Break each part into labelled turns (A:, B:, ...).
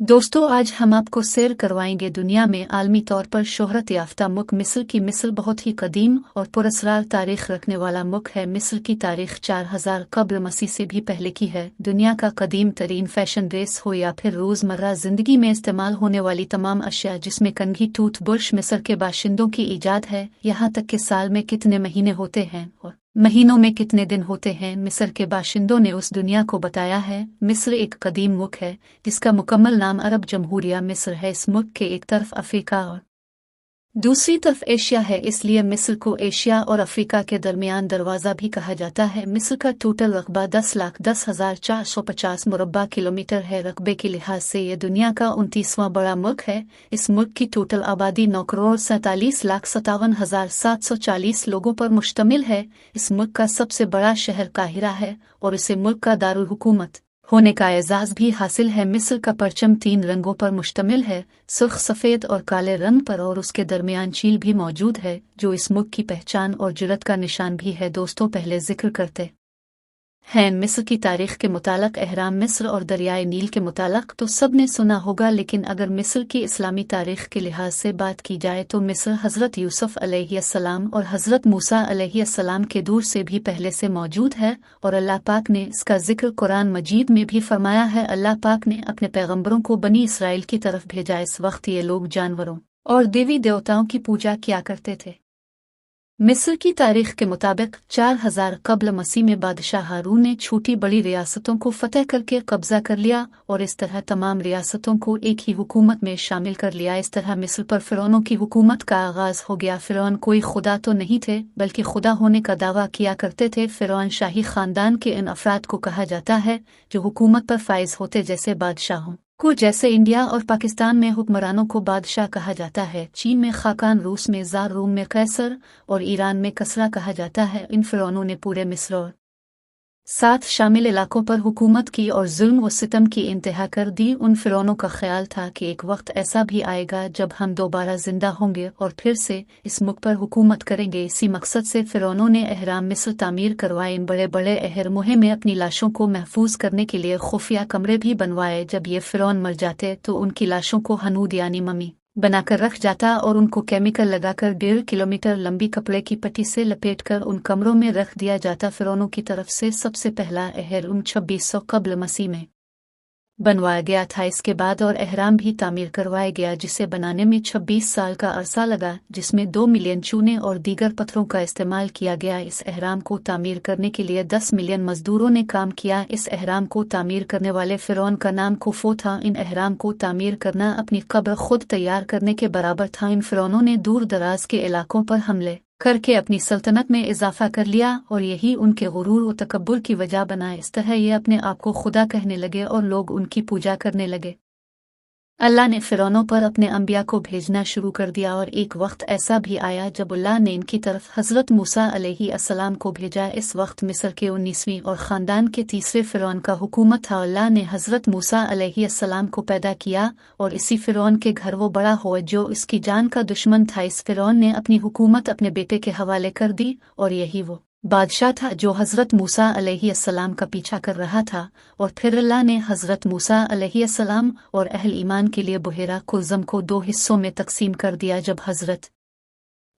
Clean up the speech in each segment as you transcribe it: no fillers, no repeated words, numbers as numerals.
A: दोस्तों, आज हम आपको सैर करवाएंगे दुनिया में आलमी तौर पर शोहरत याफ्ता मुल्क मिस्र की। मिस्र बहुत ही कदीम और पुरस्रार तारीख रखने वाला मुल्क है। मिस्र की तारीख 4000 कब्ल मसीह से भी पहले की है। दुनिया का कदीम तरीन फैशन ड्रेस हो या फिर रोज़मर्रा जिंदगी में इस्तेमाल होने वाली तमाम अशिया, जिसमें कंघी, टूथ ब्रश मिस्र के बाशिंदों की ईजाद है। यहाँ तक कि साल में कितने महीने होते हैं और महीनों में कितने दिन होते हैं, मिस्र के बाशिंदों ने उस दुनिया को बताया है। मिस्र एक कदीम मुल्क है जिसका मुकम्मल नाम अरब जमहूरिया मिस्र है। इस मुल्क के एक तरफ अफ्रीका और दूसरी तरफ एशिया है, इसलिए मिस्र को एशिया और अफ्रीका के दरमियान दरवाज़ा भी कहा जाता है। मिस्र का टोटल रकबा 10,10,450 मुरब्बा किलोमीटर है। रकबे के लिहाज से ये दुनिया का 29वां बड़ा मुल्क है। इस मुल्क की टोटल आबादी 9,47,57,740 लोगों पर मुश्तमिल है। इस मुल्क का सबसे बड़ा शहर काहिरा है और इसे मुल्क का दारुल हुकूमत होने का एजाज भी हासिल है। मिस्र का परचम 3 रंगों पर मुश्तमिल है, सुर्ख, सफ़ेद और काले रंग पर, और उसके दरमियान चील भी मौजूद है जो इस मुल्क की पहचान और जुर्रत का निशान भी है। दोस्तों, पहले जिक्र करते हैं मिस्र की तारीख के मुतालक, एहराम मिस्र और दरियाए नील के मुतालक तो सब ने सुना होगा, लेकिन अगर मिस्र की इस्लामी तारीख के लिहाज से बात की जाए तो मिस्र हज़रत यूसुफ अलैहिस्सलाम और हज़रत मूसा अलैहिस्सलाम के दूर से भी पहले से मौजूद है। और अल्लाह पाक ने इसका जिक्र कुरान मजीद में भी फरमाया है। अल्लाह पाक ने अपने पैगम्बरों को बनी इसराइल की तरफ भेजा। इस वक्त ये लोग जानवरों और देवी देवताओं की पूजा किया करते थे। मिस्र की तारीख के मुताबिक 4000 कब्ल मसीह में बादशाह हारून ने छोटी बड़ी रियासतों को फतह करके कब्जा कर लिया और इस तरह तमाम रियासतों को एक ही हुकूमत में शामिल कर लिया। इस तरह मिस्र पर फ़िरौनों की हुकूमत का आगाज़ हो गया। फ़िरौन कोई खुदा तो नहीं थे, बल्कि खुदा होने का दावा किया करते थे। फ़िरौन शाही ख़ानदान के इन अफराद को कहा जाता है जो हुकूमत पर फाइज होते, जैसे बादशाहों को। जैसे इंडिया और पाकिस्तान में हुक्मरानों को बादशाह कहा जाता है, चीन में खाकान, रूस में ज़ार, रोम में कैसर और ईरान में कसरा कहा जाता है। इन फ़िरौनों ने पूरे मिस्र और साथ शामिल इलाकों पर हुकूमत की और जुल्म व सितम की इंतहा कर दी। उन फ़िरौनों का ख्याल था कि एक वक्त ऐसा भी आएगा जब हम दोबारा जिंदा होंगे और फिर से इस मुल्क पर हुकूमत करेंगे। इसी मकसद से फ़िरौनों ने एहराम मिस्र तामीर करवाए। इन बड़े बड़े अहरमोहे में अपनी लाशों को महफूज करने के लिए खुफिया कमरे भी बनवाए। जब ये फ़िरौन मर जाते तो उनकी लाशों को हनूद यानी मम्मी बनाकर रख जाता और उनको केमिकल लगाकर 1.5 किलोमीटर लंबी कपड़े की पट्टी से लपेटकर उन कमरों में रख दिया जाता। फ़िरौनों की तरफ से सबसे पहला अहरम 2600 कब्ल मसीह में बनवाया गया था। इसके बाद और अहराम भी तामीर करवाया गया, जिसे बनाने में 26 साल का अरसा लगा, जिसमें 2 मिलियन चूने और दीगर पत्थरों का इस्तेमाल किया गया। इस अहराम को तामीर करने के लिए 10 मिलियन मजदूरों ने काम किया। इस अहराम को तामीर करने वाले फ़िरौन का नाम खुफू था। इन अहराम को तामीर करना अपनी कब्र खुद तैयार करने के बराबर था। इन फ़िरौनों ने दूर दराज के इलाकों पर हमले करके अपनी सल्तनत में इजाफा कर लिया और यही उनके गुरूर व तकब्बुर की वजह बना। इस तरह ये अपने आप को खुदा कहने लगे और लोग उनकी पूजा करने लगे। अल्लाह ने फ़िरौनों पर अपने अंबिया को भेजना शुरू कर दिया और एक वक्त ऐसा भी आया जब अल्लाह ने इनकी तरफ हज़रत मूसा अलैहिस्सलाम को भेजा। इस वक्त मिस्र के 19वीं और ख़ानदान के तीसरे फ़िरौन का हुकूमत था। अल्लाह ने हज़रत मूसा अलैहिस्सलाम को पैदा किया और इसी फ़िरौन के घर वो बड़ा हुआ जो इसकी जान का दुश्मन था। इस फ़िरौन ने अपनी हुकूमत अपने बेटे के हवाले कर दी और यही वो बादशाह था जो हज़रत मूसा अलैहिस्सलाम का पीछा कर रहा था। और फिर अल्लाह ने हज़रत मूसा अलैहिस्सलाम और अहल ईमान के लिए बुहेरा कुलज़म को 2 हिस्सों में तकसीम कर दिया। जब हज़रत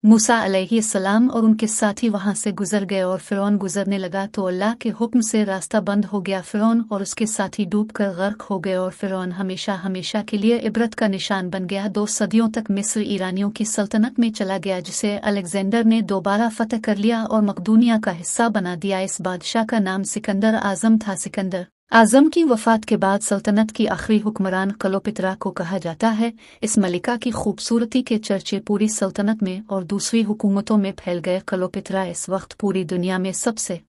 A: मूसा अलैहिस्सलाम और उनके साथी वहां से गुजर गए और फ़िरौन गुजरने लगा तो अल्लाह के हुक्म से रास्ता बंद हो गया। फ़िरौन और उसके साथी डूबकर गर्क हो गए और फ़िरौन हमेशा हमेशा के लिए इबरत का निशान बन गया। 2 सदियों तक मिस्र ईरानियों की सल्तनत में चला गया, जिसे अलेक्जेंडर ने दोबारा फतह कर लिया और मकदूनिया का हिस्सा बना दिया। इस बादशाह का नाम सिकंदर आज़म था। सिकंदर आज़म की वफ़ात के बाद सल्तनत की आखिरी हुक्मरान क्लोपेत्रा को कहा जाता है। इस मलिका की खूबसूरती के चर्चे पूरी सल्तनत में और दूसरी हुकूमतों में फैल गए। क्लोपेत्रा इस वक्त पूरी दुनिया में सबसे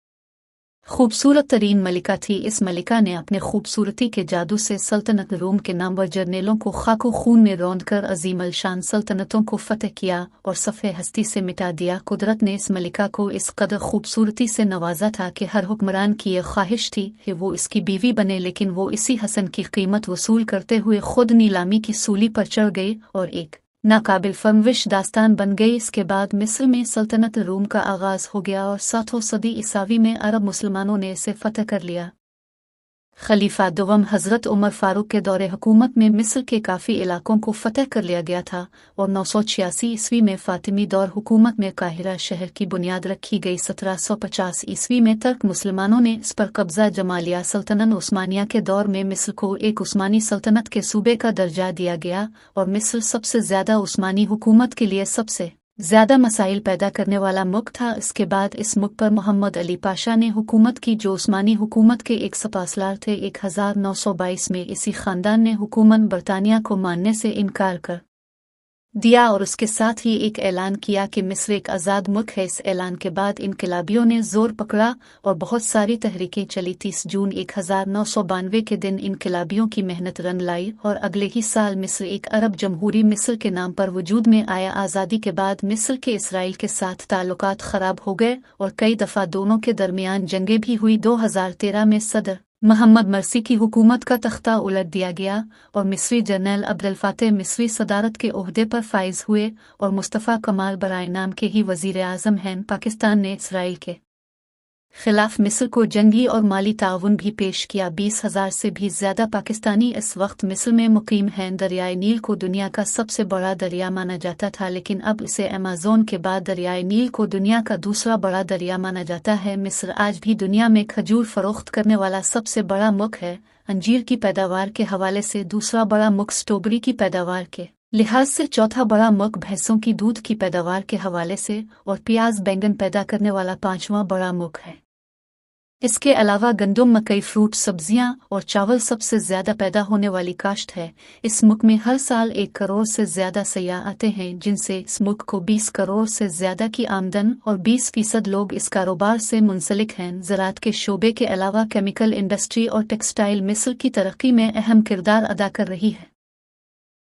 A: खूबसूरत तरीन मलिका थी। इस मलिका ने अपने खूबसूरती के जादू से सल्तनत रोम के नामवर जर्नेलों को खाको खून में रौंद कर अजीम अलशान सल्तनतों को फतह किया और सफ़े हस्ती से मिटा दिया। कुदरत ने इस मलिका को इस कदर खूबसूरती से नवाजा था कि हर हुक्मरान की ये ख्वाहिश थी कि वो इसकी बीवी बने, लेकिन वो इसी हसन की कीमत वसूल करते हुए खुद नीलामी की सूली पर चढ़ गई और एक नाकाबिल फरमविश दास्तान बन गई। इसके बाद मिस्र में सल्तनत रूम का आगाज़ हो गया और 7वीं सदी ईसावी में अरब मुसलमानों ने इसे फतह कर लिया। खलीफा दुवम हज़रत उमर फारूक के दौरे हुकूमत में मिस्र के काफ़ी इलाकों को फतह कर लिया गया था और 986 ईस्वी में फ़ातिमी दौर हुकूमत में काहिरा शहर की बुनियाद रखी गई। 1750 ईस्वी में तुर्क मुसलमानों ने इस पर कब्ज़ा जमा लिया। सल्तनत उस्मानिया के दौर में मिस्र को एक उस्मानी सल्तनत के सूबे का दर्जा दिया गया और मिस्र सबसे ज़्यादा उस्मानी हुकूमत के लिए सबसे ज़्यादा मसाइल पैदा करने वाला मुल्क था। इसके बाद इस मुल्क पर मोहम्मद अली पाशा ने हुकूमत की, जो उस्मानी हुकूमत के एक सपासलार थे। 1922 में इसी ख़ानदान ने हुकूमत बरतानिया को मानने से इनकार कर दिया और उसके साथ ही एक ऐलान किया कि मिस्र एक आज़ाद मुल्क है। इस ऐलान के बाद इनकलाबियों ने ज़ोर पकड़ा और बहुत सारी तहरीकें चली। 30 जून 1992 के दिन इनकलाबियों की मेहनत रंग लाई और अगले ही साल मिस्र एक अरब जमहूरी मिस्र के नाम पर वजूद में आया। आज़ादी के बाद मिस्र के इसराइल के साथ ताल्लुकात ख़राब हो गए और कई दफ़ा दोनों के दरमियान जंगें भी हुई। 2013 में सदर मोहम्मद मर्सी की हुकूमत का तख्ता उलट दिया गया और मिस्री जनरल अब्दुल फातह मिस्री सदारत के ओहदे पर फाइज हुए और मुस्तफ़ा कमाल बराए नाम के ही वज़ीर आज़म हैं। पाकिस्तान ने इसराइल के खिलाफ मिस्र को जंगी और माली ताउन भी पेश किया। 20,000 से भी ज़्यादा पाकिस्तानी इस वक्त मिस्र में मुकीम हैं। दरियाए नील को दुनिया का सबसे बड़ा दरिया माना जाता था, लेकिन अब इसे अमेज़न के बाद दरियाए नील को दुनिया का दूसरा बड़ा दरिया माना जाता है। मिस्र आज भी दुनिया में खजूर फरोख्त करने वाला सबसे बड़ा मुल्क है। अंजीर की पैदावार के हवाले से दूसरा बड़ा मुल्क, स्ट्रॉबेरी की पैदावार के लिहाज से चौथा बड़ा मुल्क, भैंसों की दूध की पैदावार के हवाले से और प्याज बैंगन पैदा करने वाला 5वां बड़ा मुल्क है। इसके अलावा गंदम, मकई, फ्रूट, सब्जियां और चावल सबसे ज़्यादा पैदा होने वाली काश्त है। इस मुल्क में हर साल 1 करोड़ से ज़्यादा सयाह आते हैं, जिनसे इस मुल्क को 20 करोड़ से ज़्यादा की आमदन और 20% लोग इस कारोबार से मुंसलिक हैं। ज़राअत के शोबे के अलावा केमिकल इंडस्ट्री और टेक्सटाइल मिस्र की तरक्की में अहम किरदार अदा कर रही है।